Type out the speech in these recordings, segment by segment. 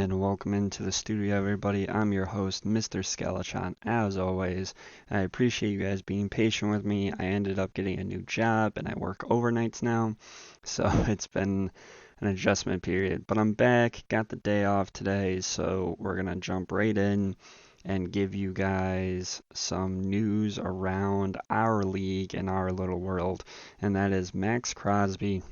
and welcome into the studio, everybody. I'm your host, Mr. Skeletron, as always. I appreciate you guys being patient with me. I ended up getting a new job and I work overnights now, so it's been an adjustment period. But I'm back, got the day off today, so we're gonna jump right in and give you guys some news around our league and our little world, and that is Max Crosby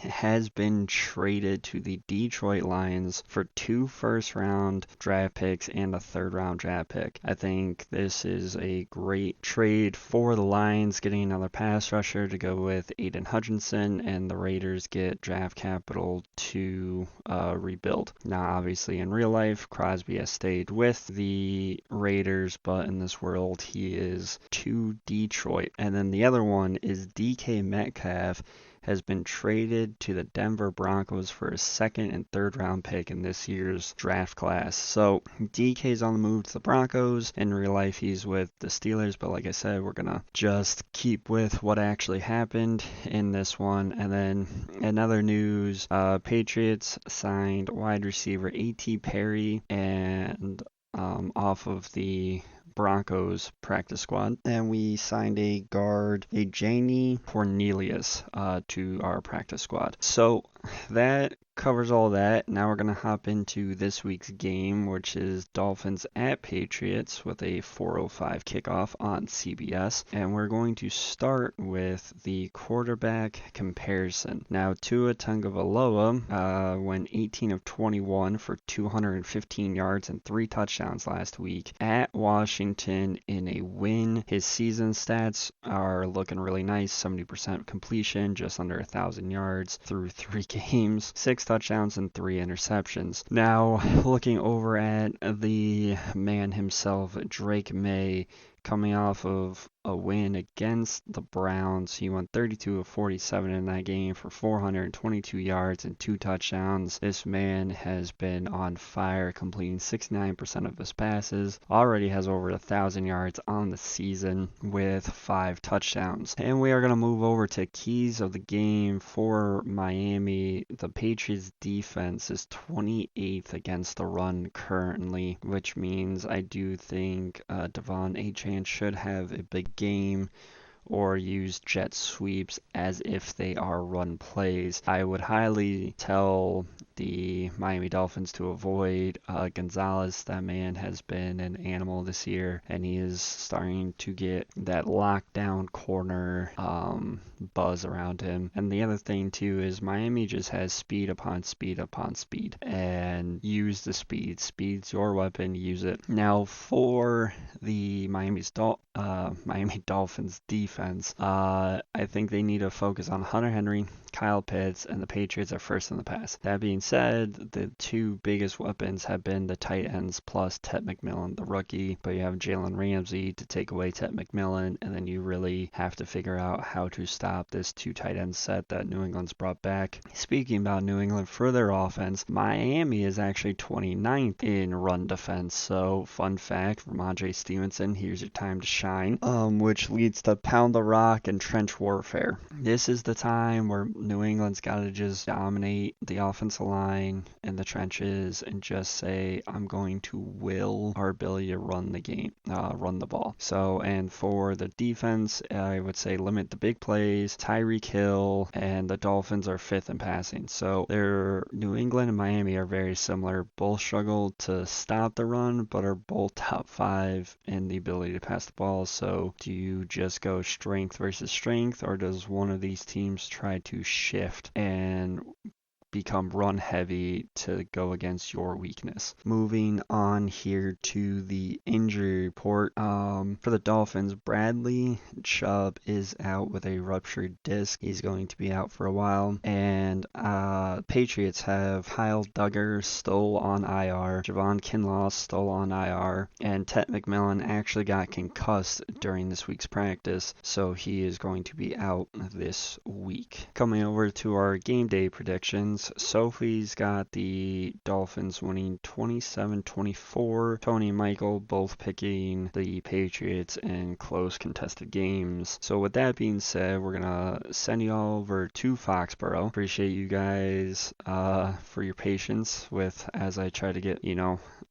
has been traded to the Detroit Lions for 2 first-round draft picks and a third-round draft pick. I think this is a great trade for the Lions, getting another pass rusher to go with Aiden Hutchinson, and the Raiders get draft capital to rebuild. Now, obviously, in real life, Crosby has stayed with the Raiders, but in this world, he is to Detroit. And then the other one is DK Metcalf has been traded to the Denver Broncos for a second and third round pick in this year's draft class. So DK's on the move to the Broncos. In real life, he's with the Steelers, but like I said, we're gonna just keep with what actually happened in this one. And then in other news, Patriots signed wide receiver A.T. Perry and off of the Broncos practice squad, and we signed a guard, a Janie Cornelius, to our practice squad. So that covers all that. Now we're going to hop into this week's game, which is Dolphins at Patriots with a 4:05 kickoff on CBS. And we're going to start with the quarterback comparison. Now, Tua Tagovailoa went 18 of 21 for 215 yards and 3 touchdowns last week at Washington in a win. His season stats are looking really nice. 70% completion, just under 1,000 yards through 3 games, 6 touchdowns and 3 interceptions. Now, looking over at the man himself, Drake May, coming off of a win against the Browns. He went 32 of 47 in that game for 422 yards and 2 touchdowns. This man has been on fire, completing 69% of his passes. Already has over 1,000 yards on the season with 5 touchdowns. And we are going to move over to keys of the game for Miami. The Patriots defense is 28th against the run currently, which means I do think Devon Achane should have a big game or use jet sweeps as if they are run plays. I would highly tell the Miami Dolphins to avoid Gonzalez. That man has been an animal this year, and he is starting to get that lockdown corner buzz around him. And the other thing too is Miami just has speed upon speed upon speed, and use the speed. Speed's your weapon, use it. Now for the Miami Dolphins defense, I think they need to focus on Hunter Henry, Kyle Pitts, and the Patriots are first in the pass. That being said, the 2 biggest weapons have been the tight ends plus Ted McMillan, the rookie, but you have Jalen Ramsey to take away Ted McMillan, and then you really have to figure out how to stop this 2 tight end set that New England's brought back. Speaking about New England for their offense, Miami is actually 29th in run defense, so fun fact, Ramondre Stevenson, here's your time to shine, which leads to pound the rock and trench warfare. This is the time where New England's got to just dominate the offensive line and the trenches and just say, I'm going to will our ability to run the game, run the ball. So, and for the defense, I would say limit the big plays, Tyreek Hill, and the Dolphins are 5th in passing. So, New England and Miami are very similar. Both struggle to stop the run, but are both top 5 in the ability to pass the ball. So, do you just go strength versus strength, or does one of these teams try to shift and become run heavy to go against your weakness? Moving on here to the injury report. For the Dolphins, Bradley Chubb is out with a ruptured disc. He's going to be out for a while. And Patriots have Kyle Duggar still on IR, Javon Kinlaw still on IR, and Ted McMillan actually got concussed during this week's practice, so he is going to be out this week. Coming over to our game day predictions. standings. Sophie's got the Dolphins winning 27-24. Tony and Michael both picking the Patriots in close contested games. So with that being said, we're gonna send you all over to Foxborough. Appreciate you guys for your patience with as I try to get,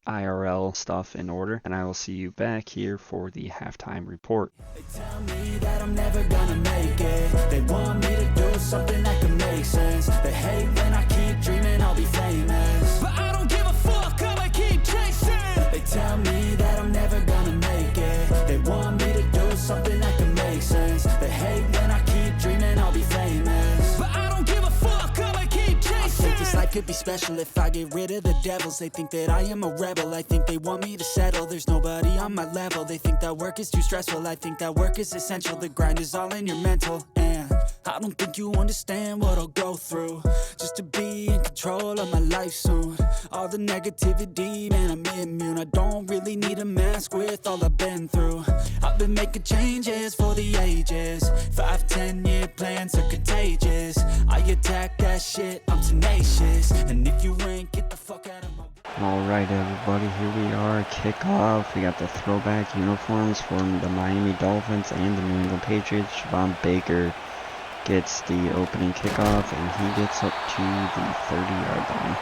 IRL stuff in order, and I will see you back here for the halftime report. They tell me that I'm never gonna make it. They want me to do something that can make sense. They hate when I keep dreaming I'll be famous, but I don't give a fuck, I'ma keep chasing. They tell me that I'm never gonna make it. They want me to do something that can make sense. They hate when I keep dreaming I'll be famous, but I don't give a fuck, I'ma keep chasing. I think this life could be special if I get rid of the devils. They think that I am a rebel, I think they want me to settle. There's nobody on my level. They think that work is too stressful, I think that work is essential. The grind is all in your mental, and I don't think you understand what I'll go through just to be in control of my life soon. All the negativity, man, I'm immune. I don't really need a mask with all I've been through. I've been making changes for the ages. 5-10 year plans are contagious. I attack that shit, I'm tenacious. And if you ain't, get the fuck out of my way. Alright everybody, here we are, kickoff. We got the throwback uniforms from the Miami Dolphins and the New England Patriots. Javon Baker gets the opening kickoff, and he gets up to the 30-yard line.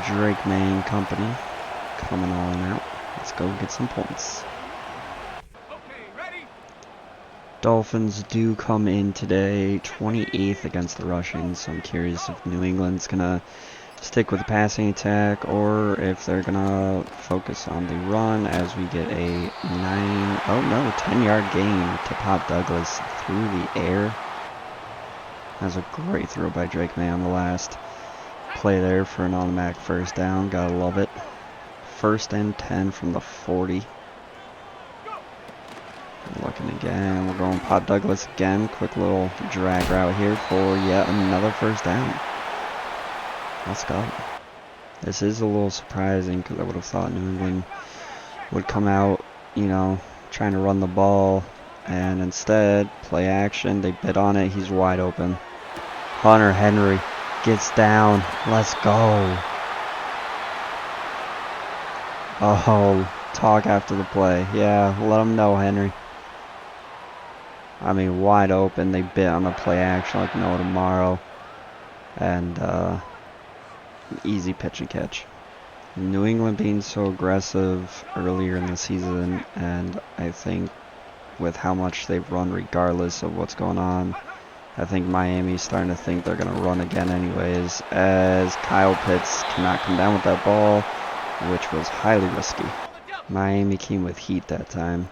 Drake May and company coming on out. Let's go get some points. Dolphins do come in today 28th against the rushing, so I'm curious if New England's gonna stick with the passing attack or if they're gonna focus on the run as we get a 10-yard gain to Pop Douglas through the air. That's a great throw by Drake May on the last play there for an automatic first down. Gotta love it. 1st and 10 from the 40. Looking again, we're going Pop Douglas again. Quick little drag route here for yet another first down. Let's go. This is a little surprising because I would have thought New England would come out, trying to run the ball, and instead, play action, they bid on it, he's wide open. Hunter Henry gets down, let's go. Oh, talk after the play. Yeah, let him know, Henry. I mean, wide open, they bit on the play action like no tomorrow. And, easy pitch and catch. New England being so aggressive earlier in the season, and I think with how much they've run regardless of what's going on, I think Miami's starting to think they're going to run again anyways, as Kyle Pitts cannot come down with that ball, which was highly risky. Miami came with heat that time.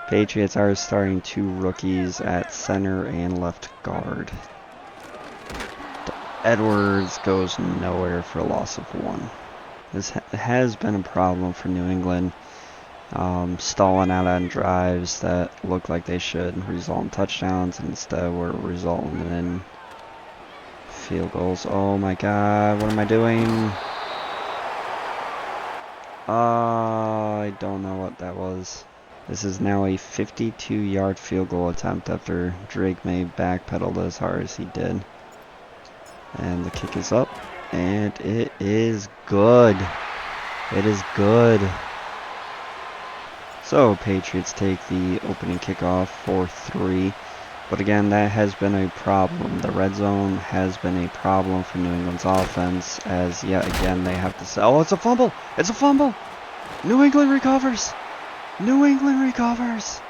Patriots are starting 2 rookies at center and left guard. Edwards goes nowhere for a loss of 1. This has been a problem for New England, stalling out on drives that look like they should result in touchdowns, and instead we're resulting in field goals. Oh my god, what am I doing? I don't know what that was. This is now a 52-yard field goal attempt after Drake May backpedaled as hard as he did. And the kick is up, and it is good. It is good. So, Patriots take the opening kickoff for 3. But again, that has been a problem. The red zone has been a problem for New England's offense, as yet again they have to say, oh, it's a fumble! It's a fumble! New England recovers! New England recovers!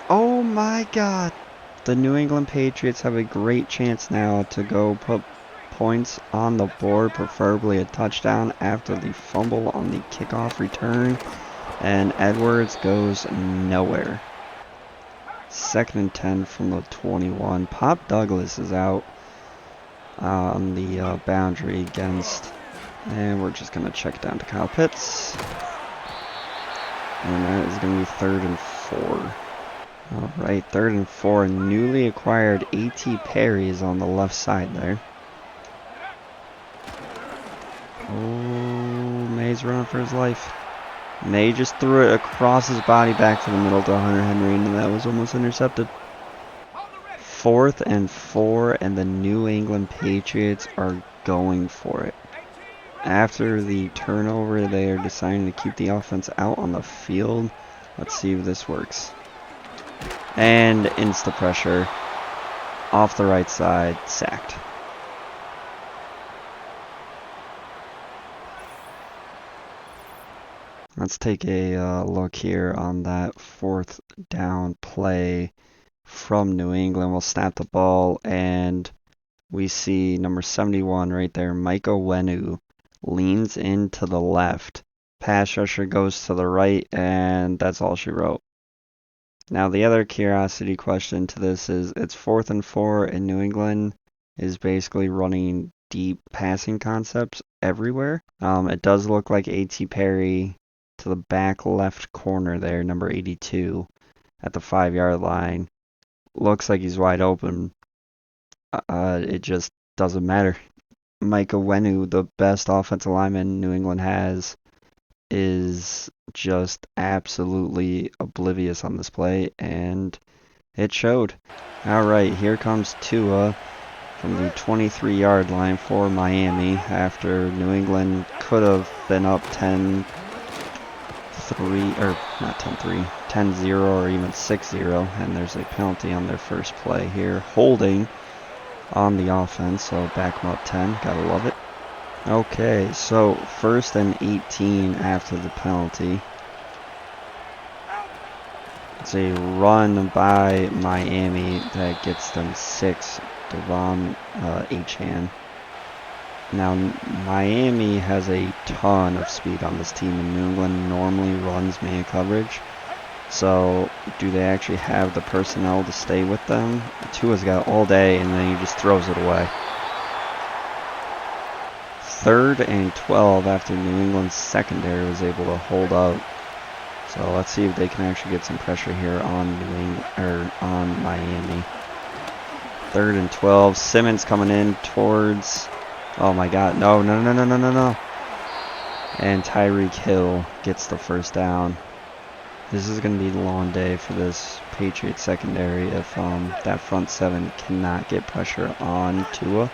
Oh my god! The New England Patriots have a great chance now to go put points on the board, preferably a touchdown after the fumble on the kickoff return, and Edwards goes nowhere. 2nd and 10 from the 21. Pop Douglas is out on the boundary against, and we're just going to check down to Kyle Pitts, and that is going to be 3rd and 4. Alright, 3rd and 4. Newly acquired A.T. Perry is on the left side there. Oh, May's running for his life. May just threw it across his body back to the middle to Hunter Henry, and that was almost intercepted. 4th and 4, and the New England Patriots are going for it. After the turnover, they are deciding to keep the offense out on the field. Let's see if this works. And insta pressure off the right side, sacked. Let's take a look here on that 4th down play from New England. We'll snap the ball, and we see number 71 right there, Micah Wenu, leans into the left. Pass rusher goes to the right, and that's all she wrote. Now, the other curiosity question to this is, it's 4th and 4, and New England is basically running deep passing concepts everywhere. It does look like A.T. Perry to the back left corner there, number 82, at the 5-yard line. Looks like he's wide open. It just doesn't matter. Micah Wenu, the best offensive lineman New England has, is just absolutely oblivious on this play, and it showed. Alright, here comes Tua from the 23-yard line for Miami after New England could have been up 10-3, or not 10-3, 10-0 or even 6-0, and there's a penalty on their first play here. Holding on the offense, so back them up 10, gotta love it. Okay, so 1st and 18 after the penalty. It's a run by Miami that gets them 6, Devon Achane. Now, Miami has a ton of speed on this team, and New England normally runs man coverage. So, do they actually have the personnel to stay with them? Tua's got all day, and then he just throws it away. 3rd and 12 after New England's secondary was able to hold up. So let's see if they can actually get some pressure here on on Miami. 3rd and 12. Simmons coming in towards. Oh my God! No! And Tyreek Hill gets the first down. This is going to be a long day for this Patriots secondary if that front 7 cannot get pressure on Tua.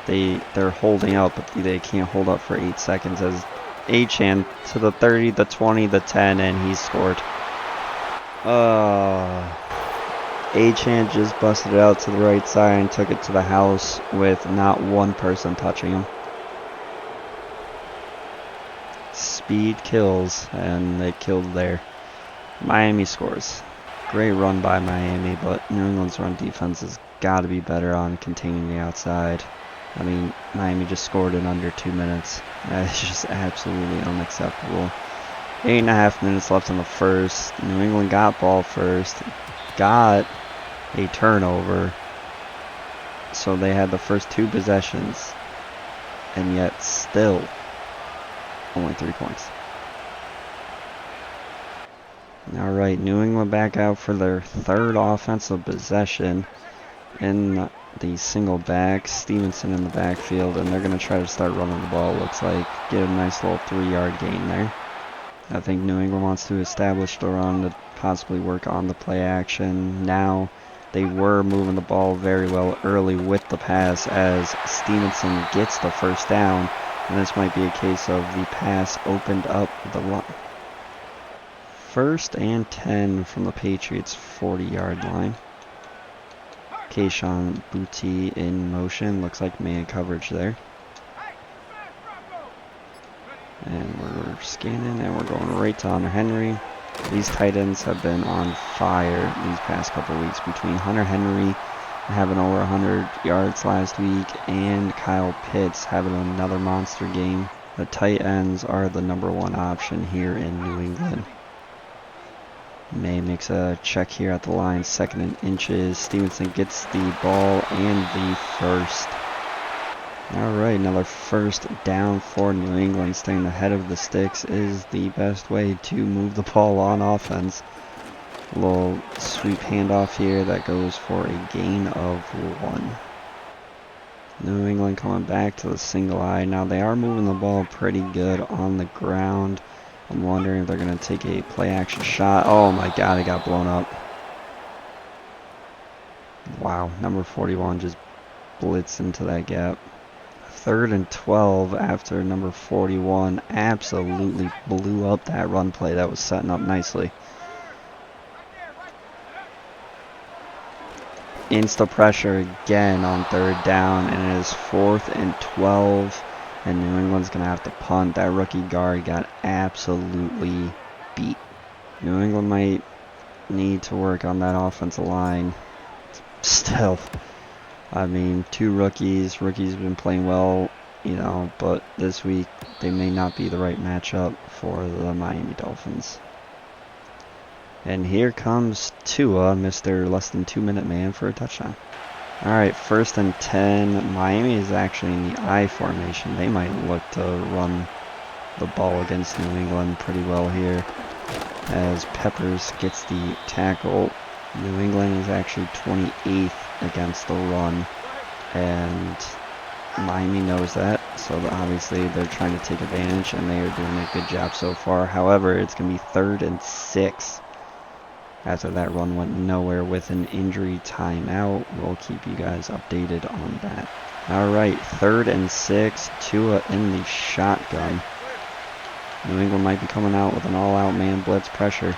They're holding up, but they can't hold up for 8 seconds as Achane to the 30, the 20, the 10, and he scored. Achane just busted it out to the right side and took it to the house with not one person touching him. Speed kills, and they killed there. Miami scores. Great run by Miami, but New England's run defense has got to be better on containing the outside. I mean, Miami just scored in under 2 minutes. That's just absolutely unacceptable. 8.5 minutes left in the first. New England got ball first. Got a turnover. So they had the first 2 possessions. And yet still only 3 points. Alright, New England back out for their 3rd offensive possession. In the single back, Stevenson in the backfield, and they're going to try to start running the ball, looks like. Get a nice little 3-yard gain there. I think New England wants to establish the run to possibly work on the play action. Now, they were moving the ball very well early with the pass as Stevenson gets the first down, and this might be a case of the pass opened up the line. 1st and 10 from the Patriots' 40-yard line. Kayshon Boutte in motion. Looks like man coverage there. And we're scanning and we're going right to Hunter Henry. These tight ends have been on fire these past couple weeks between Hunter Henry having over 100 yards last week and Kyle Pitts having another monster game. The tight ends are the #1 option here in New England. May makes a check here at the line, 2nd and inches. Stevenson gets the ball and the first. Alright, another first down for New England. Staying ahead of the sticks is the best way to move the ball on offense. A little sweep handoff here that goes for a gain of 1. New England coming back to the single eye. Now they are moving the ball pretty good on the ground. I'm wondering if they're going to take a play action shot. Oh my God, it got blown up. Wow, number 41 just blitzed into that gap. 3rd and 12 after number 41 absolutely blew up that run play that was setting up nicely. Insta pressure again on 3rd down, and it is 4th and 12, and New England's going to have to punt. That rookie guard got absolutely beat. New England might need to work on that offensive line. Still, I mean, 2 rookies. Rookies have been playing well, you know, but this week they may not be the right matchup for the Miami Dolphins. And here comes Tua, Mr. Less than 2 minute man, for a touchdown. Alright, 1st and 10. Miami is actually in the I formation. They might look to run the ball against New England pretty well here, as Peppers gets the tackle. New England is actually 28th against the run, and Miami knows that, so obviously they're trying to take advantage, and they are doing a good job so far. However, it's going to be 3rd and 6 after that run went nowhere with an injury timeout. We'll keep you guys updated on that. Alright, 3rd and 6, Tua in the shotgun. New England might be coming out with an all-out man blitz pressure.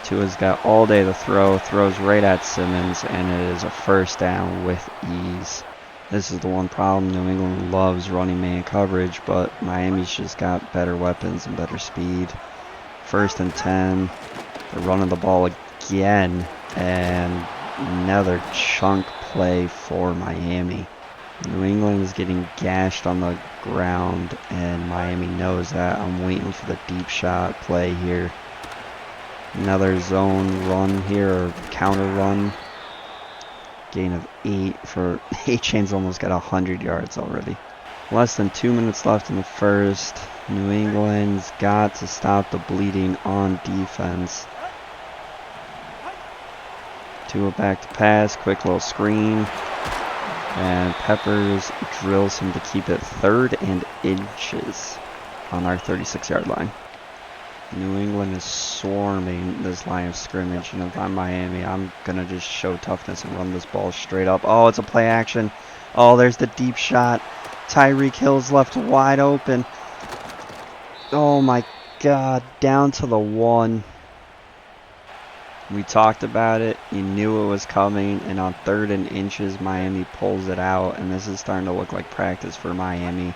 Tua's got all day to throw, throws right at Simmons, and it is a 1st down with ease. This is the one problem. New England loves running man coverage, but Miami's just got better weapons and better speed. 1st and 10. They're running the ball again, and another chunk play for Miami. New England is getting gashed on the ground, and Miami knows that. I'm waiting for the deep shot play here. Another zone run here, or counter run. Gain of 8 for A-Chain's almost got 100 yards already. Less than 2 minutes left in the 1st. New England's got to stop the bleeding on defense. Tua back to pass, quick little screen, and Peppers drills him to keep it 3rd and inches on our 36-yard line. New England is swarming this line of scrimmage, and if I'm Miami, I'm going to just show toughness and run this ball straight up. Oh, it's a play action. Oh, there's the deep shot. Tyreek Hill's left wide open. Oh my God, down to the 1. We talked about it. You knew it was coming, and on 3rd and inches, Miami pulls it out, and this is starting to look like practice for Miami.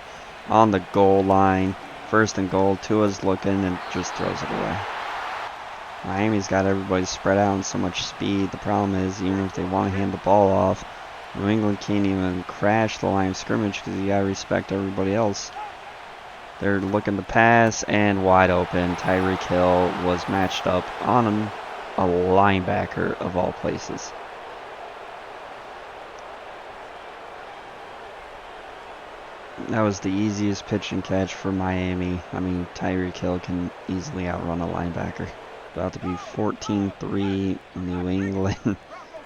On the goal line, 1st and goal, Tua's looking and just throws it away. Miami's got everybody spread out and so much speed. The problem is, even if they want to hand the ball off, New England can't even crash the line of scrimmage because you got to respect everybody else. They're looking to pass, and wide open. Tyreek Hill was matched up on him. A linebacker of all places. That was the easiest pitch and catch for Miami. I mean, Tyreek Hill can easily outrun a linebacker. About to be 14-3 New England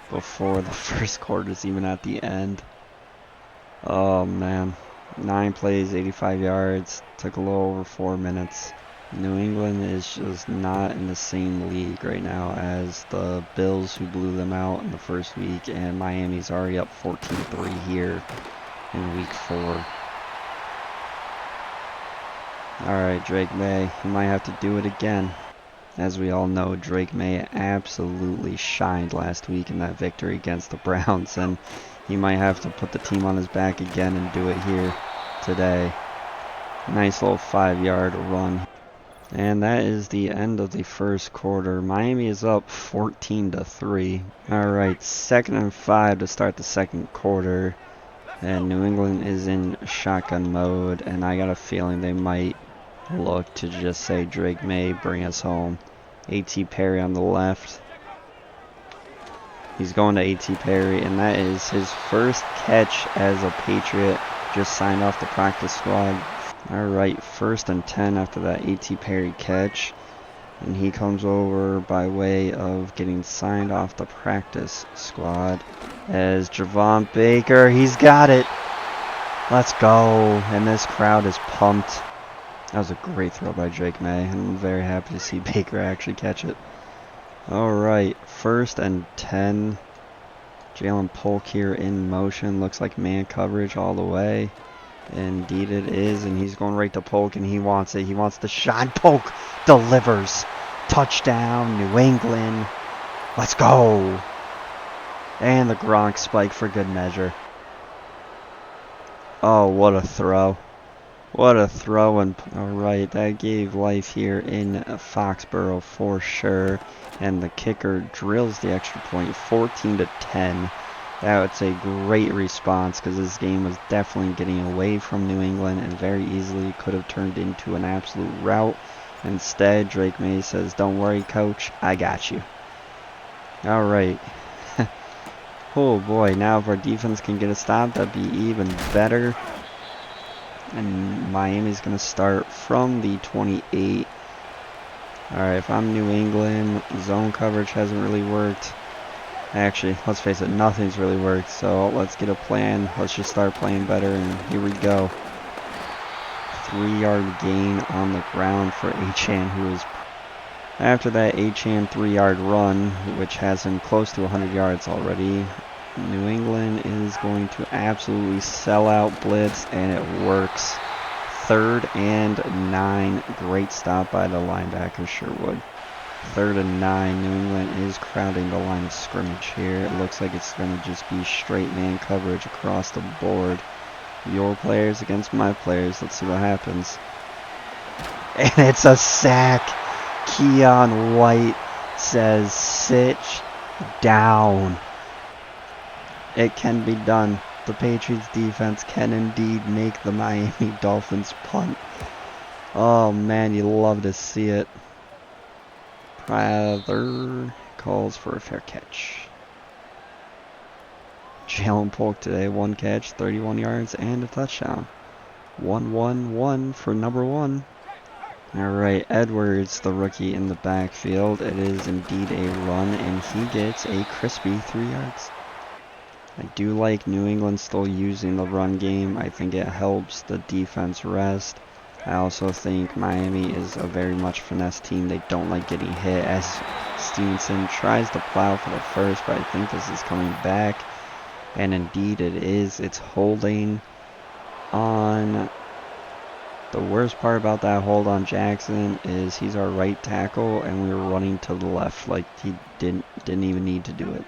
before the 1st quarter is even at the end. Oh man. 9 plays, 85 yards. Took a little over 4 minutes. New England is just not in the same league right now as the Bills, who blew them out in the 1st week, and Miami's already up 14-3 here in week 4. Alright, Drake May, you might have to do it again. As we all know, Drake May absolutely shined last week in that victory against the Browns, and he might have to put the team on his back again and do it here today. Nice little 5-yard run. And that is the end of the 1st quarter. Miami is up 14-3. Alright, 2nd and 5 to start the 2nd quarter. And New England is in shotgun mode, and I got a feeling they might look to just say, Drake May, bring us home. A.T. Perry on the left. He's going to A.T. Perry, and that is his 1st catch as a Patriot. Just signed off the practice squad. Alright, 1st and 10 after that A.T. Perry catch. And he comes over by way of getting signed off the practice squad as Javon Baker. He's got it. Let's go. And this crowd is pumped. That was a great throw by Drake May. I'm very happy to see Baker actually catch it. Alright, 1st and 10. Jalen Polk here in motion. Looks like man coverage all the way. Indeed it is, and he's going right to Polk, and he wants it. He wants the shot. Polk delivers. Touchdown, New England. Let's go. And the Gronk spike for good measure. Oh, what a throw. What a throw. And alright, that gave life here in Foxborough for sure. And the kicker drills the extra point, 14-10. That's a great response because this game was definitely getting away from New England and very easily could have turned into an absolute rout. Instead, Drake May says, "Don't worry, coach, I got you." Alright. Oh boy, now if our defense can get a stop, that'd be even better. And Miami's going to start from the 28. Alright, if I'm New England, zone coverage hasn't really worked. Actually, let's face it, nothing's really worked. So let's get a plan. Let's just start playing better, and here we go. 3-yard gain on the ground for Achane, who is... After that Achane 3-yard run, which has him close to 100 yards already, New England is going to absolutely sell out blitz, and it works. 3rd and 9. Great stop by the linebacker, Sherwood. 3rd and 9. New England is crowding the line of scrimmage here. It looks like it's going to just be straight man coverage across the board. Your players against my players. Let's see what happens. And it's a sack. Keon White says, "Sit down." It can be done. The Patriots defense can indeed make the Miami Dolphins punt. Oh man, you love to see it. Prather calls for a fair catch. Jalen Polk today, 1 catch, 31 yards, and a touchdown. 1-1-1 for number 1. Alright, Edwards, the rookie in the backfield. It is indeed a run, and he gets a crispy 3 yards. I do like New England still using the run game. I think it helps the defense rest. I also think Miami is a very much finesse team. They don't like getting hit, as Stevenson tries to plow for the first, but I think this is coming back. And indeed it is. It's holding on. The worst part about that hold on Jackson is he's our right tackle, and we were running to the left like he didn't even need to do it.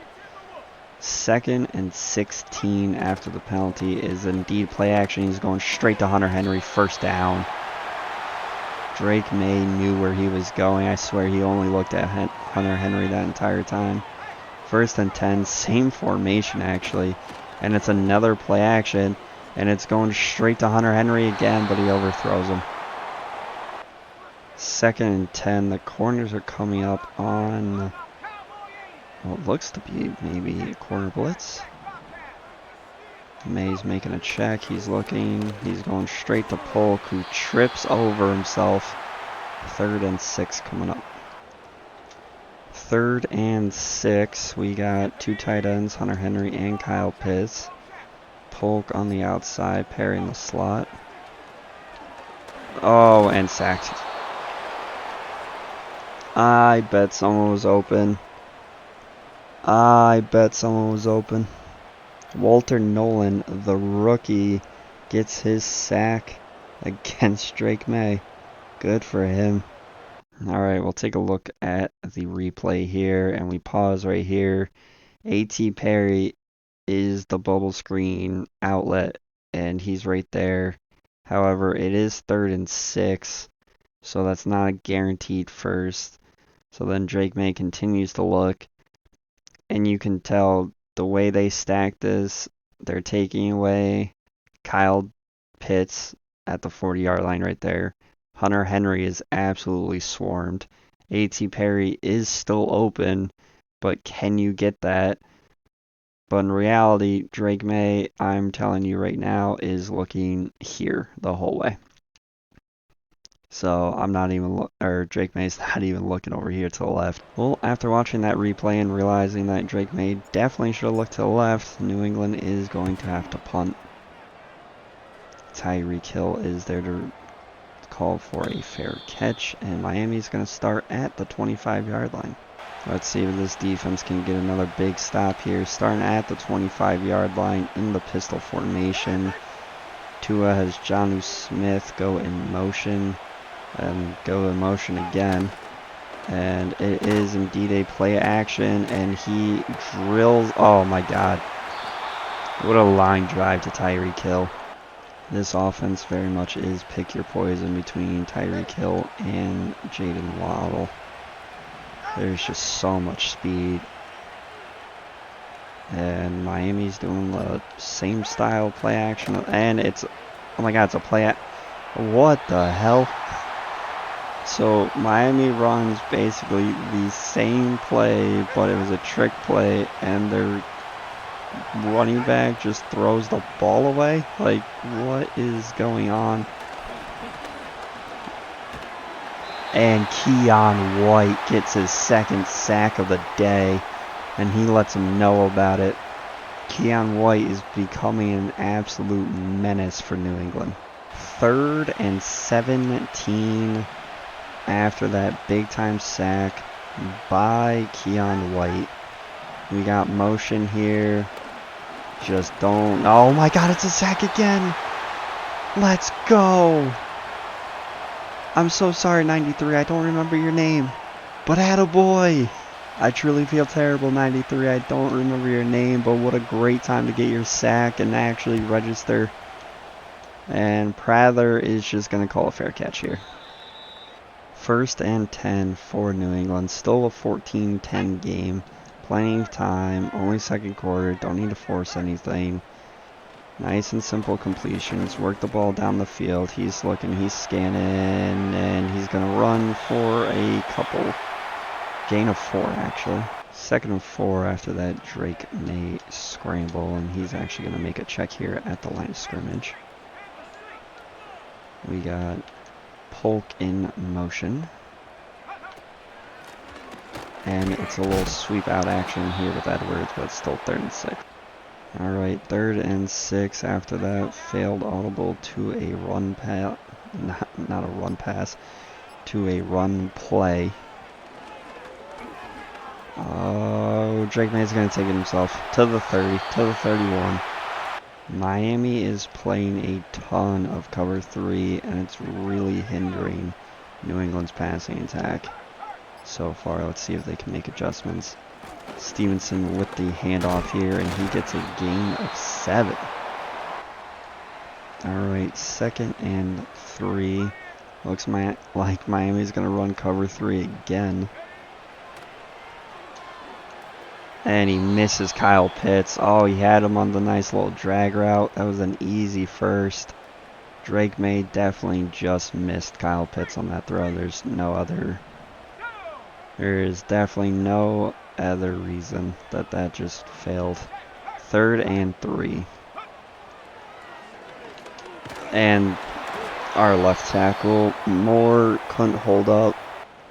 2nd and 16 after the penalty is indeed play action. He's going straight to Hunter Henry, 1st down. Drake May knew where he was going. I swear he only looked at Hunter Henry that entire time. 1st and 10, same formation actually. And it's another play action. And it's going straight to Hunter Henry again, but he overthrows him. 2nd and 10, the corners are coming up on what looks to be maybe a corner blitz. May's making a check. He's looking. He's going straight to Polk, who trips over himself. 3rd and 6 coming up. 3rd and 6. We got 2 tight ends, Hunter Henry and Kyle Pitts. Polk on the outside, parrying the slot. Oh, and sacked. I bet someone was open. I bet someone was open. Walter Nolan, the rookie, gets his sack against Drake May. Good for him. Alright, we'll take a look at the replay here, and we pause right here. A.T. Perry is the bubble screen outlet, and he's right there. However, it is 3rd and 6, so that's not a guaranteed first. So then Drake May continues to look, and you can tell the way they stack this, they're taking away Kyle Pitts at the 40-yard line right there. Hunter Henry is absolutely swarmed. A.T. Perry is still open, but can you get that? But in reality, Drake May, I'm telling you right now, is looking here the whole way. So I'm not even, Drake May's not even looking over here to the left. Well, after watching that replay and realizing that Drake May definitely should have looked to the left, New England is going to have to punt. Tyreek Hill is there to call for a fair catch, and Miami's going to start at the 25-yard line. Let's see if this defense can get another big stop here. Starting at the 25-yard line in the pistol formation. Tua has Jonnu Smith go in motion and go in motion again. And it is indeed a play action, and he drills. Oh my God. What a line drive to Tyreek Hill. This offense very much is pick your poison between Tyreek Hill and Jaden Waddle. There's just so much speed. And Miami's doing the same style play action. And it's, oh my God, it's a play. What the hell? So Miami runs basically the same play, but it was a trick play, and their running back just throws the ball away. Like, what is going on? And Keon White gets his second sack of the day, and he lets him know about it. Keon White is becoming an absolute menace for New England. 3rd and 17 after that big time sack by Keon White. We got motion here. Just don't. Oh my God, it's a sack again. Let's go. I'm so sorry, 93. I don't remember your name. But attaboy. I truly feel terrible, 93. I don't remember your name, but what a great time to get your sack and actually register. And Prather is just going to call a fair catch here. 1st and 10 for New England. Still a 14-10 game. Plenty of time. Only 2nd quarter. Don't need to force anything. Nice and simple completions. Work the ball down the field. He's looking, he's scanning, and he's going to run for a couple. Gain of 4, actually. 2nd and 4 after that Drake May scramble, and he's actually going to make a check here at the line of scrimmage. We got Polk in motion. And it's a little sweep out action here with Edwards, but it's still 3rd and 6. Alright, 3rd and 6 after that. Failed audible to a run pass. Not a run pass. To a run play. Oh, Drake May's going to take it himself. To the 30. To the 31. Miami is playing a ton of cover 3, and it's really hindering New England's passing attack so far. Let's see if they can make adjustments. Stevenson with the handoff here, and he gets a gain of 7. Alright, 2nd and 3. Looks like Miami's going to run cover 3 again. And he misses Kyle Pitts. Oh, he had him on the nice little drag route. That was an easy first. Drake May definitely just missed Kyle Pitts on that throw. There is definitely no other reason that just failed. 3rd and 3. And our left tackle, Moore, couldn't hold up.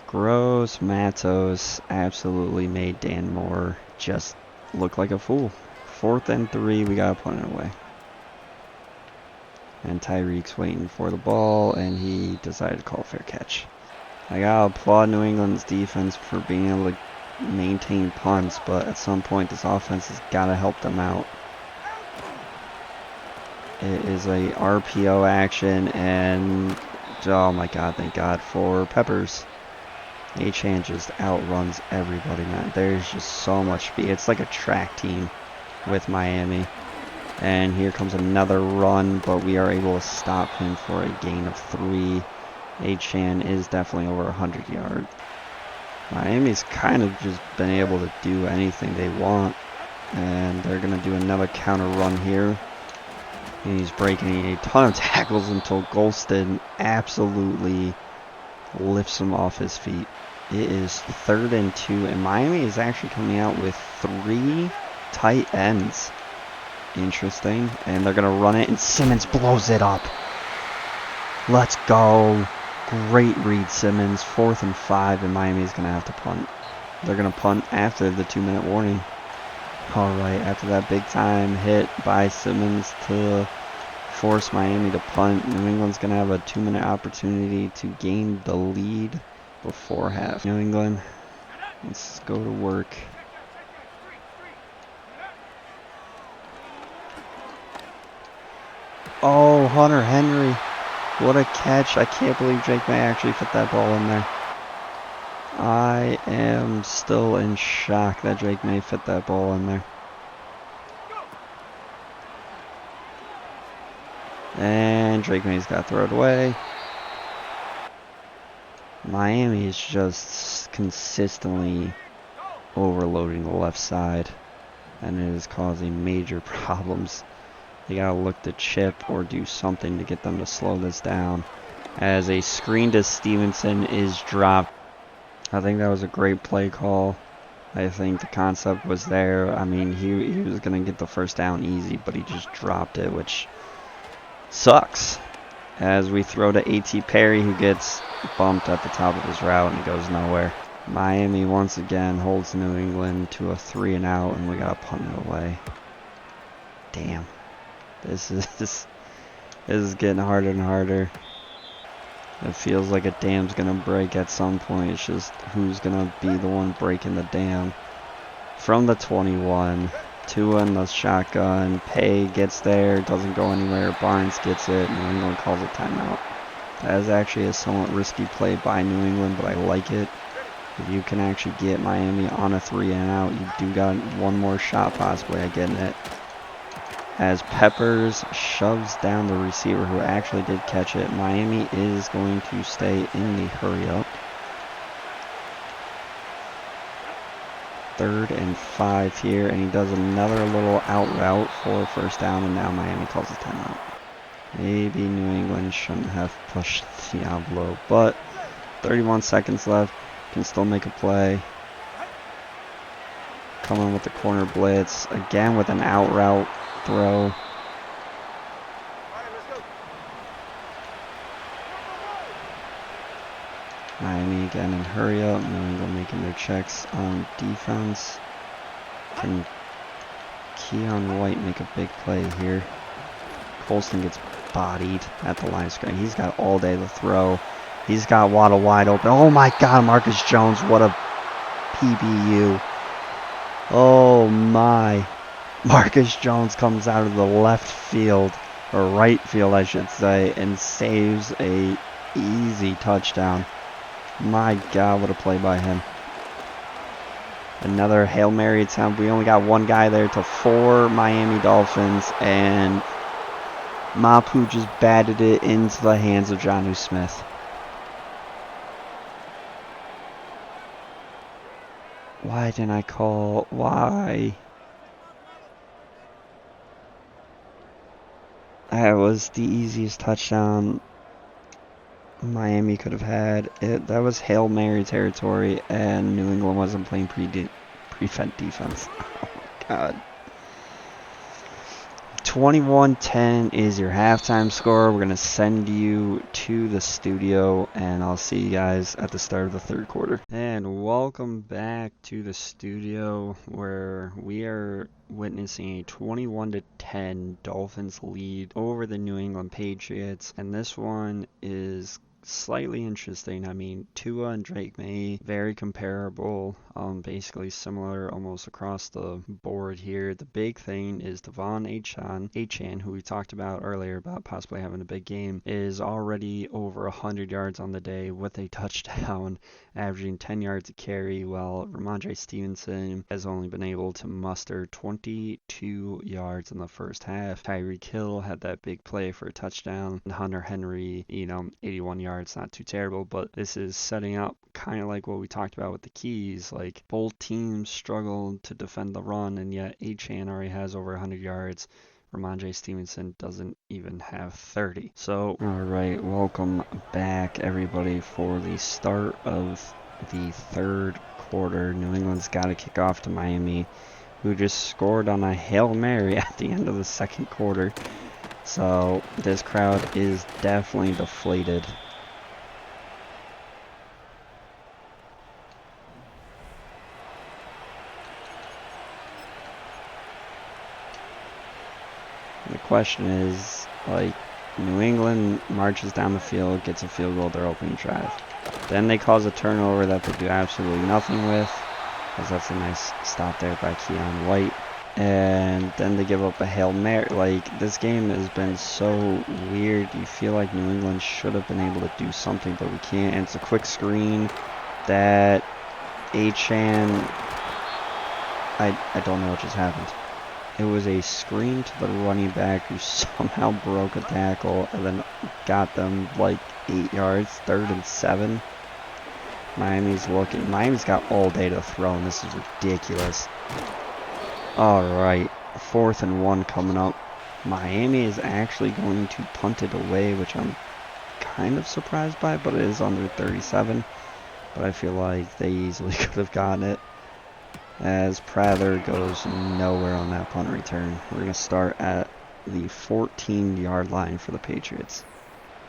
Gross Matos absolutely made Dan Moore just look like a fool. 4th and 3, we gotta punt it away. And Tyreek's waiting for the ball, and he decided to call a fair catch. I gotta applaud New England's defense for being able to maintain punts, but at some point this offense has gotta help them out. It is a RPO action, and oh my God, thank God for Peppers. Achane just outruns everybody, man. There's just so much speed. It's like a track team with Miami. And here comes another run, but we are able to stop him for a gain of 3. Achane is definitely over 100 yards. Miami's kind of just been able to do anything they want. And they're going to do another counter run here. He's breaking a ton of tackles until Golston absolutely lifts him off his feet. It is 3rd and 2, and Miami is actually coming out with 3 tight ends. Interesting. And they're going to run it, and Simmons blows it up. Let's go. Great read, Simmons. 4th and 5, and Miami's going to have to punt. They're going to punt after the 2-minute warning. Alright, after that big time hit by Simmons to force Miami to punt, New England's going to have a 2-minute opportunity to gain the lead before half. New England Let's go to work. Oh, Hunter Henry. What a catch. I can't believe Drake May actually fit that ball in there. I am still in shock that Drake May fit that ball in there. And Drake May's got to throw it away. Miami is just consistently overloading the left side, and it is causing major problems. They gotta look to chip or do something to get them to slow this down. As a screen to Stevenson is dropped. I think that was a great play call. I think the concept was there. I mean, he was gonna get the first down easy, but he just dropped it, which sucks. As we throw to A.T. Perry, who gets bumped at the top of his route and he goes nowhere. Miami once again holds New England to a 3-and-out, and we gotta punt it away. Damn. This is getting harder and harder. It feels like a dam's gonna break at some point. It's just who's gonna be the one breaking the dam. From the 21, Tua in the shotgun. Pay gets there, doesn't go anywhere. Barnes gets it. New England calls a timeout. That is actually a somewhat risky play by New England, but I like it. If you can actually get Miami on a 3-and-out, you do got one more shot possibly at getting it. As Peppers shoves down the receiver who actually did catch it. Miami is going to stay in the hurry up. 3rd and 5 here, and he does another little out route for first down, and now Miami calls a timeout. Maybe New England shouldn't have pushed the envelope, but 31 seconds left. Can still make a play. Coming with the corner blitz. Again with an out route throw. Miami again in hurry up. New England making their checks on defense. Can Keon White make a big play here? Colston gets bodied at the line of scrimmage. He's got all day to throw. He's got Waddle wide open. Oh my God, Marcus Jones, what a PBU. Oh my. Marcus Jones comes out of the left field, or right field I should say, and saves a easy touchdown. My God, what a play by him. Another Hail Mary attempt. We only got one guy there to 4 Miami Dolphins, and Mapu just batted it into the hands of Jonnu Smith. Why didn't I call? Why? That was the easiest touchdown Miami could have had. That was Hail Mary territory, and New England wasn't playing prevent defense. Oh my God. 21-10 is your halftime score. We're going to send you to the studio, and I'll see you guys at the start of the third quarter. And welcome back to the studio, where we are witnessing a 21-10 Dolphins lead over the New England Patriots. And this one is slightly interesting. I mean, Tua and Drake May, very comparable, basically similar almost across the board here. The big thing is Devon Achane, who we talked about earlier about possibly having a big game, is already over 100 yards on the day with a touchdown, averaging 10 yards a carry, while Ramondre Stevenson has only been able to muster 22 yards in the first half. Tyreek Hill had that big play for a touchdown, and Hunter Henry, 81 yards. Not too terrible, but this is setting up kind of like what we talked about with the Keys. Like, both teams struggle to defend the run, and yet Achane already has over 100 yards. Ramondre Stevenson doesn't even have 30. So, alright, welcome back everybody for the start of the third quarter. New England's got to kick off to Miami, who just scored on a Hail Mary at the end of the second quarter. So, this crowd is definitely deflated. The question is, like, New England marches down the field, gets a field goal their opening drive. Then they cause a turnover that they do absolutely nothing with. as that's a nice stop there by Keon White. And then they give up a Hail Mary. Like, this game has been so weird. You feel like New England should have been able to do something, but we can't. And it's a quick screen that Achan, I don't know what just happened. It was a screen to the running back who somehow broke a tackle and then got them like 8 yards, 3rd and 7. Miami's got all day to throw, and this is ridiculous. Alright, 4th and 1 coming up. Miami is actually going to punt it away, which I'm kind of surprised by, but it is under 37. But I feel like they easily could have gotten it, as Prather goes nowhere on that punt return. We're going to start at the 14-yard line for the Patriots.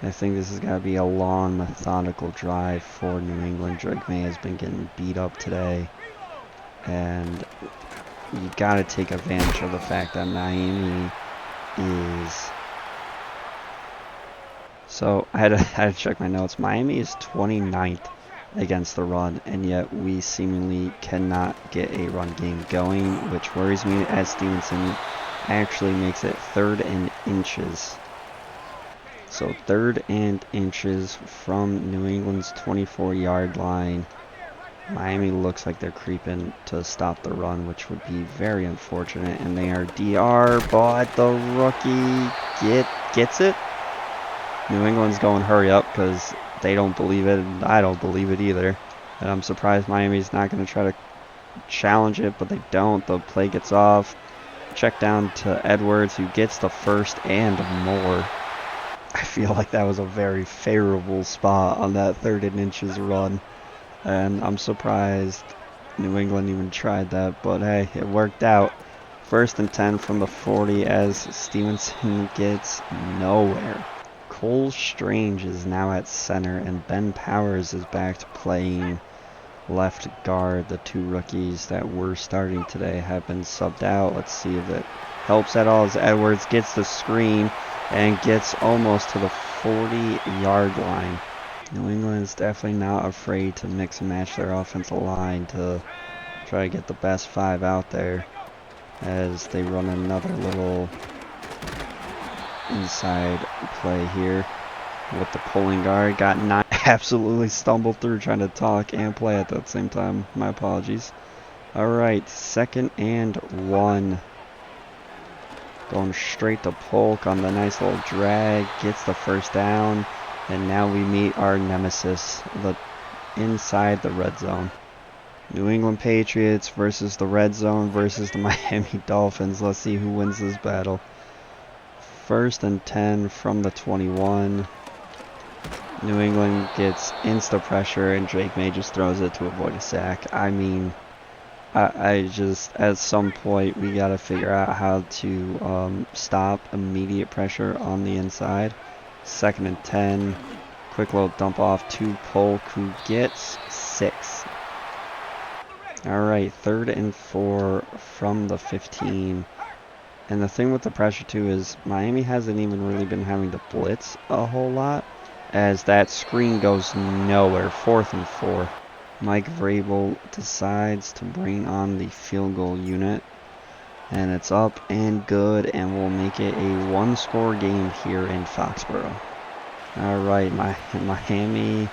I think this has got to be a long, methodical drive for New England. Drake May has been getting beat up today, and you got to take advantage of the fact that Miami is... So I had to check my notes. Miami is 29th against the run, and yet we seemingly cannot get a run game going, which worries me, as Stevenson actually makes it 3rd and inches. So 3rd and inches from New England's 24-yard line. Miami looks like they're creeping to stop the run, which would be very unfortunate, and they are DR, but the rookie gets it. New England's going hurry up because they don't believe it, and I don't believe it either. And I'm surprised Miami's not going to try to challenge it, but they don't. The play gets off. Check down to Edwards, who gets the 1st and more. I feel like that was a very favorable spot on that 3rd and inches run. And I'm surprised New England even tried that, but hey, it worked out. 1st and 10 from the 40 as Stevenson gets nowhere. Cole Strange is now at center, and Ben Powers is back to playing left guard. The 2 rookies that were starting today have been subbed out. Let's see if it helps at all as Edwards gets the screen and gets almost to the 40-yard line. New England is definitely not afraid to mix and match their offensive line to try to get the best 5 out there, as they run another little inside play here with the pulling guard. Got 9. Absolutely stumbled through trying to talk and play at the same time. My apologies. Alright, 2nd and 1. Going straight to Polk on the nice little drag. Gets the 1st down. And now we meet our nemesis, inside the red zone. New England Patriots versus the red zone versus the Miami Dolphins. Let's see who wins this battle. 1st and 10 from the 21. New England gets insta pressure, and Drake May just throws it to avoid a sack. I mean, I just, at some point, we got to figure out how to stop immediate pressure on the inside. 2nd and 10. Quick little dump off to Polk, who gets 6. Alright, 3rd and 4 from the 15. And the thing with the pressure too is Miami hasn't even really been having to blitz a whole lot, as that screen goes nowhere. 4th and 4. Mike Vrabel decides to bring on the field goal unit, and it's up and good, and we'll make it a 1-score game here in Foxborough. Alright, Miami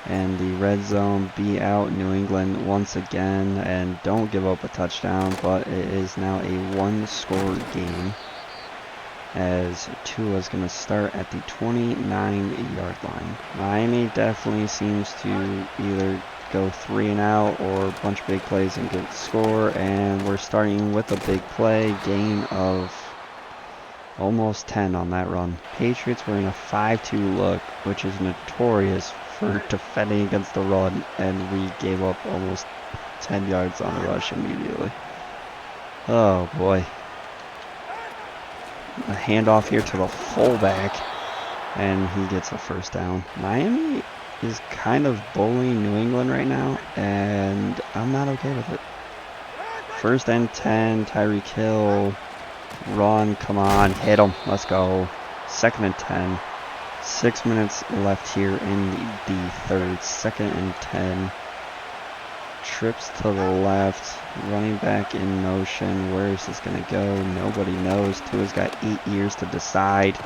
and the red zone beat out New England once again, and don't give up a touchdown, but it is now a 1-score game, as Tua is going to start at the 29-yard line. Miami definitely seems to either go 3 and out or a bunch of big plays and get the score, and we're starting with a big play, gain of almost 10 on that run. Patriots were in a 5-2 look, which is notorious for defending against the run, and we gave up almost 10 yards on the rush immediately. Oh boy. A handoff here to the fullback, and he gets a 1st down. Miami is kind of bullying New England right now, and I'm not okay with it. 1st and 10, Tyreek Hill, run, come on, hit him, let's go. 2nd and 10, 6 minutes left here in the 3rd, 2nd and 10. trips to the left, running back in motion. Where is this going to go? Nobody knows. Tua's got 8 years to decide.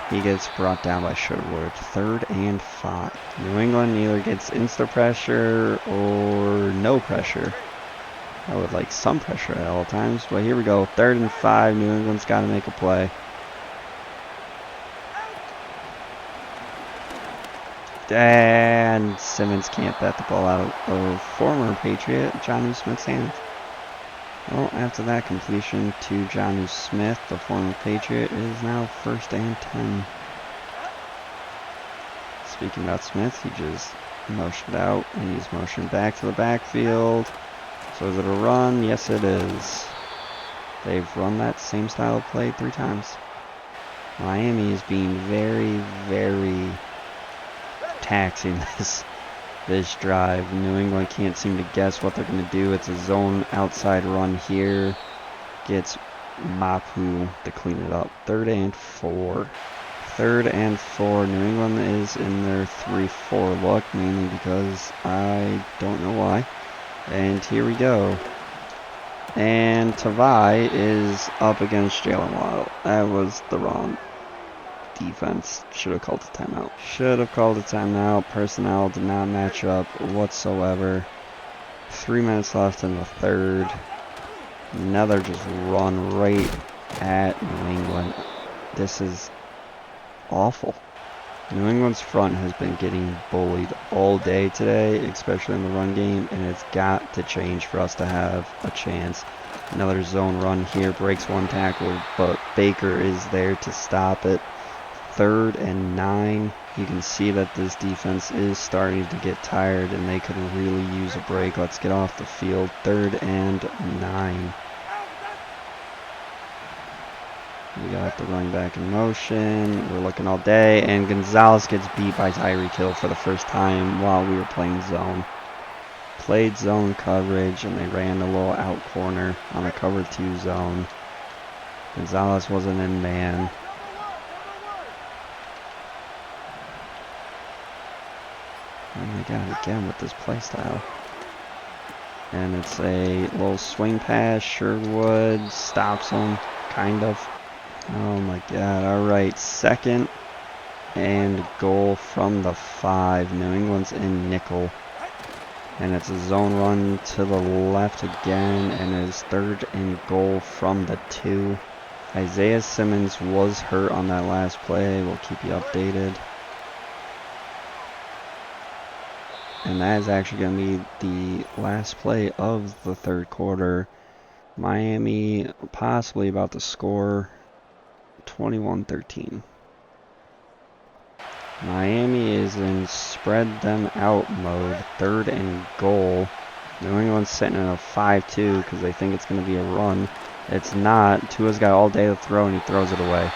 He gets brought down by Sherwood. 3rd and 5. New England either gets insta pressure or no pressure. I would like some pressure at all times, but here we go. 3rd and 5. New England's got to make a play. And Simmons can't bat the ball out of former Patriot Jonnu Smith's hands. Well, after that completion to Jonnu Smith, the former Patriot, is now 1st and 10. Speaking about Smith, he just motioned out, and he's motioned back to the backfield. So is it a run? Yes, it is. They've run that same style of play 3 times. Miami is being very, very taxing this drive. New England can't seem to guess what they're going to do. It's a zone outside run here. Gets Mapu to clean it up. 3rd and 4. 3rd and 4. New England is in their 3-4 look, mainly because I don't know why. And here we go. And Tavai is up against Jalen Waddle. That was the wrong defense. Should have called a timeout. Should have called a timeout. Personnel did not match up whatsoever. 3 minutes left in the 3rd. Another just run right at New England. This is awful. New England's front has been getting bullied all day today, especially in the run game, and it's got to change for us to have a chance. Another zone run here, breaks 1 tackle, but Baker is there to stop it. 3rd and 9. You can see that this defense is starting to get tired, and they could really use a break. Let's get off the field. 3rd and 9. We got the running back in motion. We're looking all day, and Gonzalez gets beat by Tyreek Hill for the first time while we were playing zone. Played zone coverage, and they ran a little out corner on a cover 2 zone. Gonzalez wasn't in man. Oh my god, again with this play style. And it's a little swing pass. Sherwood stops him, kind of. Oh my god, alright, 2nd and goal from the 5. New England's in nickel. And it's a zone run to the left again, and it's 3rd and goal from the 2. Isaiah Simmons was hurt on that last play. We'll keep you updated. And that is actually going to be the last play of the 3rd quarter. Miami possibly about to score 21-13. Miami is in spread them out mode. 3rd and goal. New England's sitting in a 5-2 because they think it's going to be a run. It's not. Tua's got all day to throw, and he throws it away.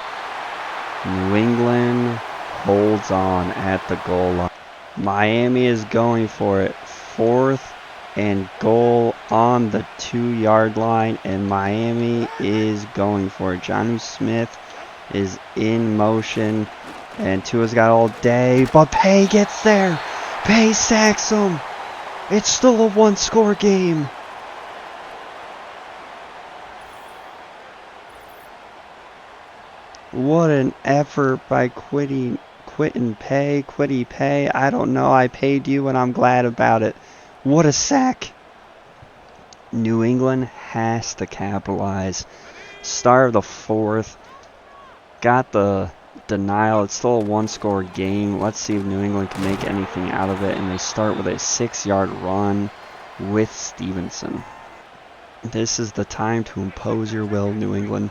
New England holds on at the goal line. Miami is going for it. 4th and goal on the 2-yard line, and Miami is going for it. Jonnu Smith is in motion, and Tua's got all day, but Pay gets there. Pay sacks him. It's still a 1-score game. What an effort by Quiddy Pay. I don't know. I paid you, and I'm glad about it. What a sack. New England has to capitalize. Start of the 4th. Got the denial. It's still a 1-score game. Let's see if New England can make anything out of it. And they start with a 6-yard run with Stevenson. This is the time to impose your will, New England.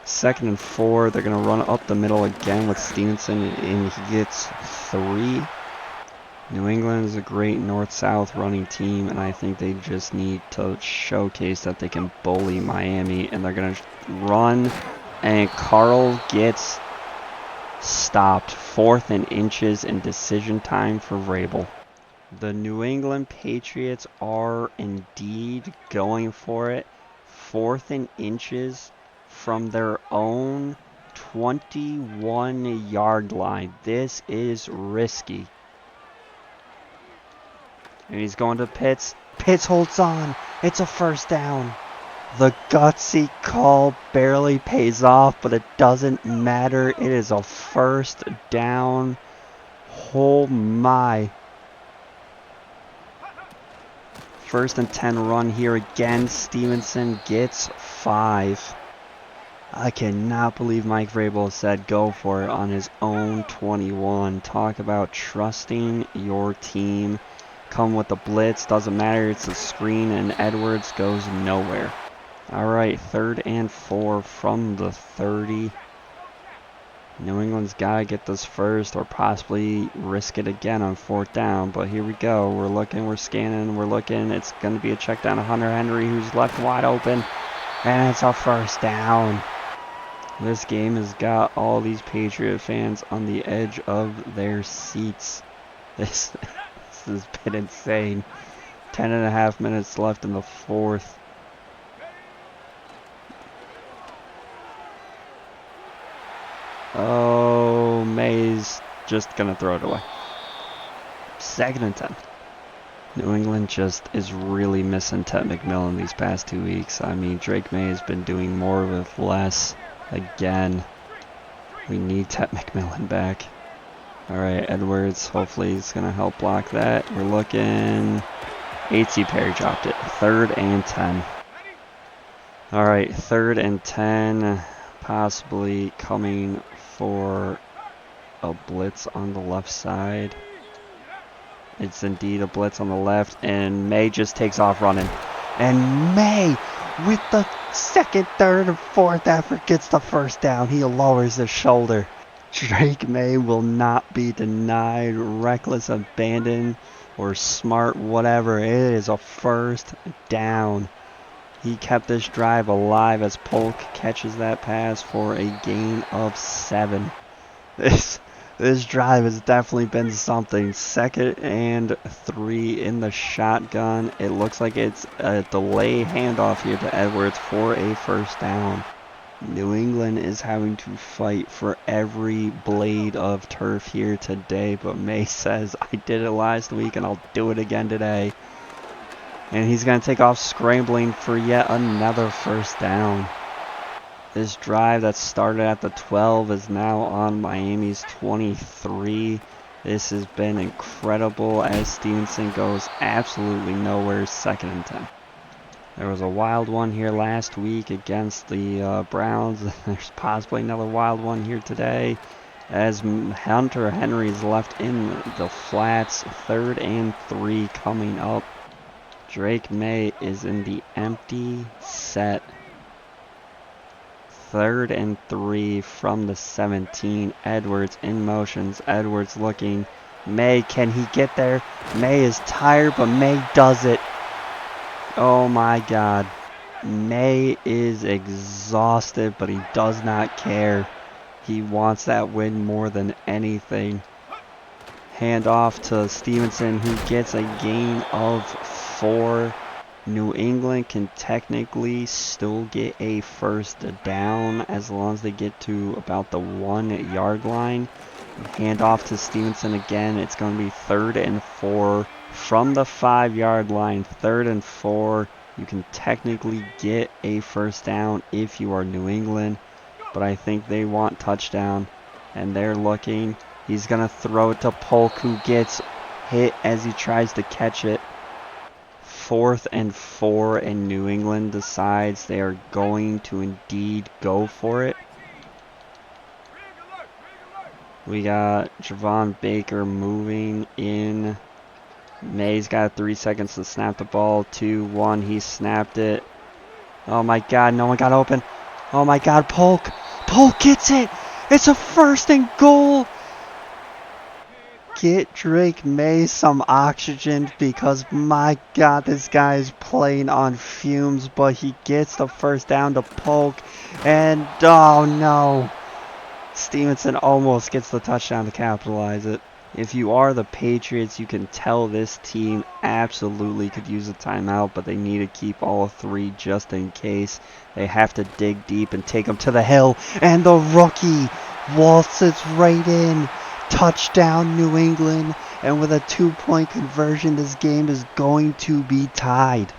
2nd and 4. They're going to run up the middle again with Stevenson, and he gets 3. New England is a great north-south running team, and I think they just need to showcase that they can bully Miami, and they're going to run, and Carl gets stopped. 4th and inches and decision time for Vrabel. The New England Patriots are indeed going for it. 4th and inches from their own 21-yard line. This is risky. And he's going to Pitts. Pitts holds on. It's a first down. The gutsy call barely pays off, but it doesn't matter. It is a first down. Oh my. First and 10 run here again. Stevenson gets 5. I cannot believe Mike Vrabel said go for it on his own 21. Talk about trusting your team. Come with the blitz. Doesn't matter. It's a screen and Edwards goes nowhere. Alright, 3rd and 4 from the 30. New England's got to get this first or possibly risk it again on 4th down. But here we go. We're looking, we're scanning, we're looking. It's going to be a check down to Hunter Henry, who's left wide open. And it's a first down. This game has got all these Patriot fans on the edge of their seats. This has been insane. 10.5 minutes left in the 4th. Oh, May's just going to throw it away. 2nd and 10. New England just is really missing Ted McMillan these past 2 weeks. I mean, Drake May has been doing more with less. Again, we need Ted McMillan back. Alright, Edwards, hopefully he's going to help block that. We're looking. A.T. Perry dropped it. 3rd and 10. Alright, 3rd and 10. Possibly coming for a blitz on the left side. It's indeed a blitz on the left, and May just takes off running. And May, with the 2nd, 3rd, and 4th effort, gets the first down. He lowers his shoulder. Drake May will not be denied. Reckless abandon or smart whatever. It is a first down. He kept this drive alive as Polk catches that pass for a gain of 7. This drive has definitely been something. 2nd and 3 in the shotgun. It looks like it's a delay handoff here to Edwards for a first down. New England is having to fight for every blade of turf here today, but May says, I did it last week and I'll do it again today. And he's going to take off scrambling for yet another first down. This drive that started at the 12 is now on Miami's 23. This has been incredible as Stevenson goes absolutely nowhere. 2nd and 10. There was a wild one here last week against the Browns. There's possibly another wild one here today as Hunter Henry's left in the flats. 3rd and 3 coming up. Drake May is in the empty set. 3rd and 3 from the 17. Edwards in motions. Edwards looking. May, can he get there? May is tired, but May does it. Oh my God. May is exhausted, but he does not care. He wants that win more than anything. Hand off to Stevenson, who gets a gain of 4. New England can technically still get a first down as long as they get to about the 1 yard line. Hand off to Stevenson again. It's going to be 3rd and 4 from the 5 yard line. 3rd and 4. You can technically get a first down if you are New England, but I think they want touchdown, and they're looking. He's going to throw it to Polk, who gets hit as he tries to catch it. 4th and 4, and New England decides they are going to indeed go for it. We got Javon Baker moving in. May's got 3 seconds to snap the ball. 2, 1, he snapped it. Oh my God, no one got open. Oh my God, Polk. Polk gets it. It's a 1st and goal. Get Drake May some oxygen, because my God, this guy is playing on fumes, but he gets the first down to Polk, and oh no, Stevenson almost gets the touchdown to capitalize it. If you are the Patriots, you can tell this team absolutely could use a timeout, but they need to keep all 3 just in case. They have to dig deep and take them to the hill, and the rookie waltzes right in. Touchdown New England. And with a 2-point conversion, this game is going to be tied.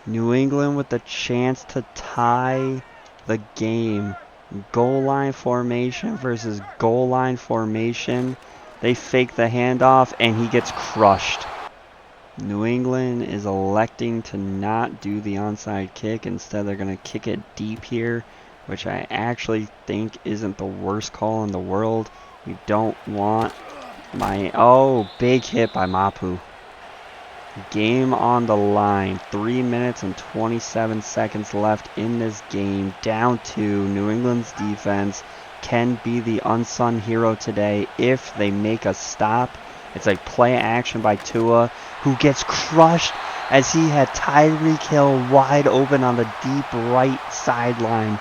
New England with the chance to tie the game. Goal line formation versus goal line formation. They fake the handoff and he gets crushed. New England is electing to not do the onside kick. Instead, they're going to kick it deep here, which I actually think isn't the worst call in the world. You don't want oh, big hit by Mapu. Game on the line. 3 minutes and 27 seconds left in this game. Down 2. New England's defense can be the unsung hero today if they make a stop. It's like play action by Tua, who gets crushed as he had Tyreek Hill wide open on the deep right sideline.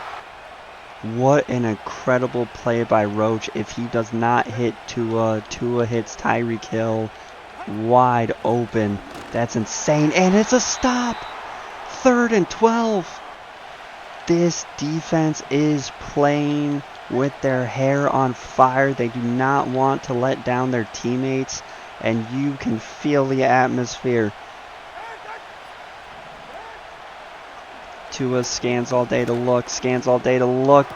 What an incredible play by Roach. If he does not hit Tua, Tua hits Tyreek Hill wide open. That's insane. And it's a stop. 3rd and 12. This defense is playing with their hair on fire. They do not want to let down their teammates, and you can feel the atmosphere. Tua scans all day to look,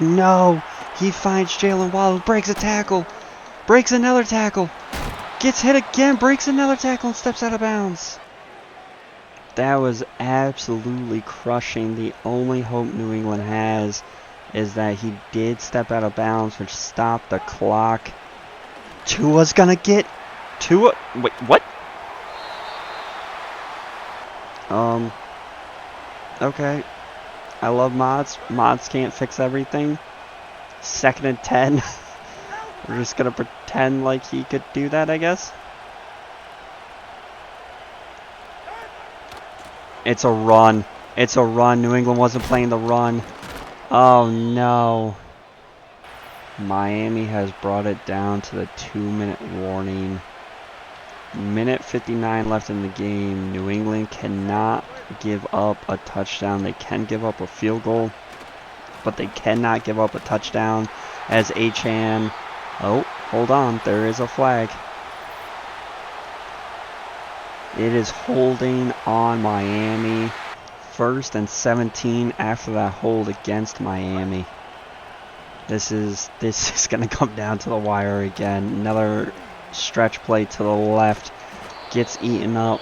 No! He finds Jalen Waddle, breaks a tackle, breaks another tackle, gets hit again, breaks another tackle, and steps out of bounds. That was absolutely crushing. The only hope New England has is that he did step out of bounds, which stopped the clock. Tua's gonna get... Wait, what? Okay. I love mods. Mods can't fix everything. 2nd and 10. We're just gonna pretend like he could do that, I guess. It's a run. It's a run. New England wasn't playing the run. Oh no. Miami has brought it down to the 2-minute warning. Minute 59 left in the game. New England cannot give up a touchdown. They can give up a field goal, but they cannot give up a touchdown as Achan... Oh, hold on. There is a flag. It is holding on Miami. 1st and 17 after that hold against Miami. This is going to come down to the wire again. Another stretch play to the left. Gets eaten up.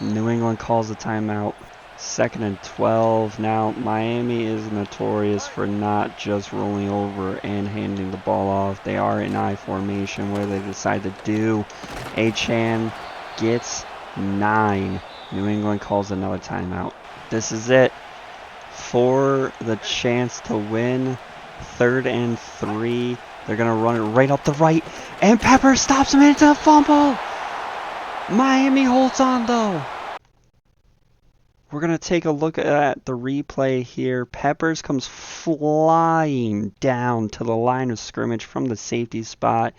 New England calls a timeout. 2nd and 12. Now, Miami is notorious for not just rolling over and handing the ball off. They are in I formation where they decide to do. Achan gets 9. New England calls another timeout. This is it for the chance to win. 3rd and 3. They're going to run it right up the right. And Pepper stops him into a fumble. Miami holds on though. We're going to take a look at the replay here. Peppers comes flying down to the line of scrimmage from the safety spot.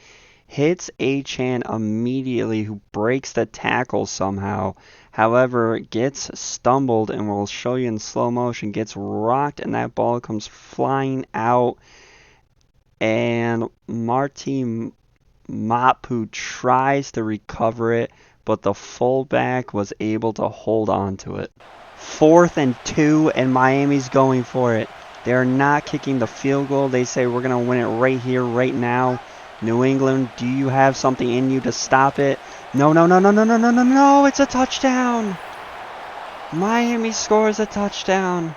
Hits Achan immediately, who breaks the tackle somehow. However, gets stumbled, and we'll show you in slow motion, gets rocked, and that ball comes flying out. And Martin Mapu tries to recover it, but the fullback was able to hold on to it. 4th and 2, and Miami's going for it. They're not kicking the field goal. They say, we're going to win it right here, right now. New England, do you have something in you to stop it? No, it's a touchdown. Miami scores a touchdown.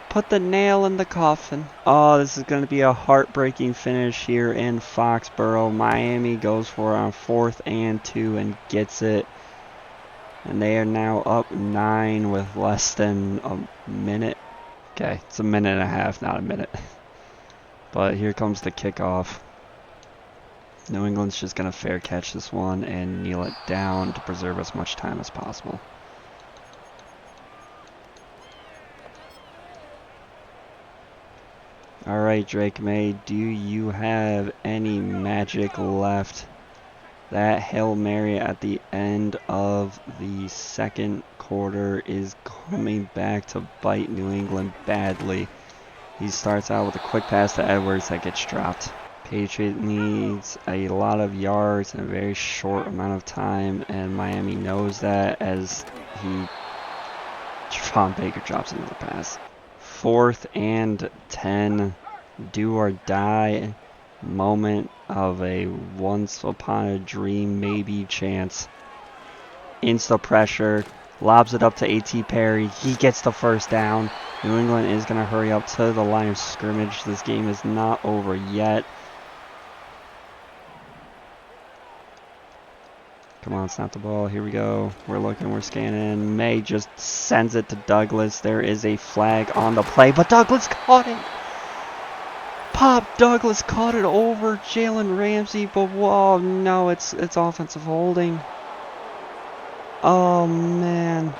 Put the nail in the coffin. Oh, this is going to be a heartbreaking finish here in Foxborough. Miami goes for it on 4th and 2 and gets it. And they are now up 9 with less than a minute. Okay, it's a minute and a half, not a minute. But here comes the kickoff. New England's just going to fair catch this one and kneel it down to preserve as much time as possible. Alright, Drake May, do you have any magic left? That Hail Mary at the end of the 2nd quarter is coming back to bite New England badly. He starts out with a quick pass to Edwards that gets dropped. Patriot needs a lot of yards in a very short amount of time, and Miami knows that as Von Baker drops another pass. 4th and 10, do or die moment of a once upon a dream maybe chance. Insta pressure, lobs it up to A.T. Perry. He gets the first down. New England is going to hurry up to the line of scrimmage. This game is not over yet. Come on, snap the ball. Here we go. We're looking, we're scanning. May just sends it to Douglas. There is a flag on the play, but Douglas caught it. Pop Douglas caught it over Jalen Ramsey, but whoa, no, it's offensive holding. Oh, man.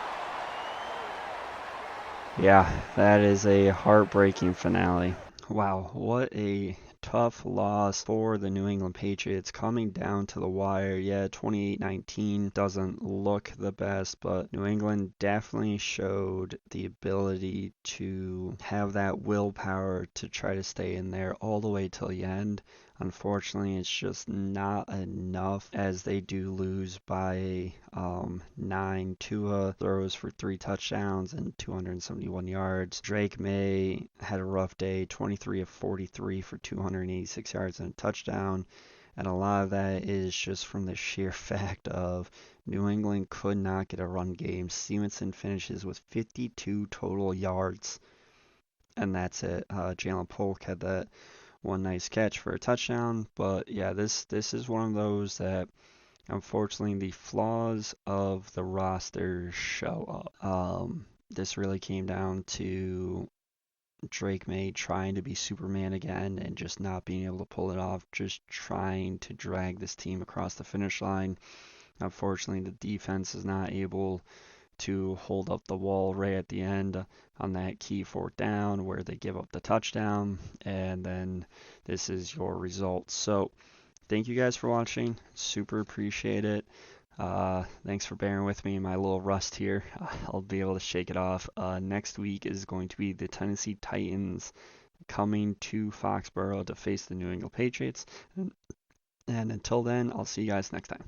Yeah, that is a heartbreaking finale. Wow, what a tough loss for the New England Patriots coming down to the wire. Yeah, 28-19 doesn't look the best, but New England definitely showed the ability to have that willpower to try to stay in there all the way till the end. Unfortunately, it's just not enough as they do lose by 9. Tua throws for 3 touchdowns and 271 yards. Drake May had a rough day, 23 of 43 for 286 yards and a touchdown. And a lot of that is just from the sheer fact of New England could not get a run game. Stevenson finishes with 52 total yards, and that's it. Jalen Polk had that one nice catch for a touchdown, but yeah, this is one of those that unfortunately the flaws of the roster show up. This really came down to Drake May trying to be Superman again and just not being able to pull it off, just trying to drag this team across the finish line. Unfortunately, the defense is not able to hold up the wall right at the end on that key 4th down where they give up the touchdown, and then this is your result. So thank you guys for watching. Super appreciate it. Thanks for bearing with me in my little rust here. I'll be able to shake it off. Next week is going to be the Tennessee Titans coming to Foxborough to face the New England Patriots. And until then, I'll see you guys next time.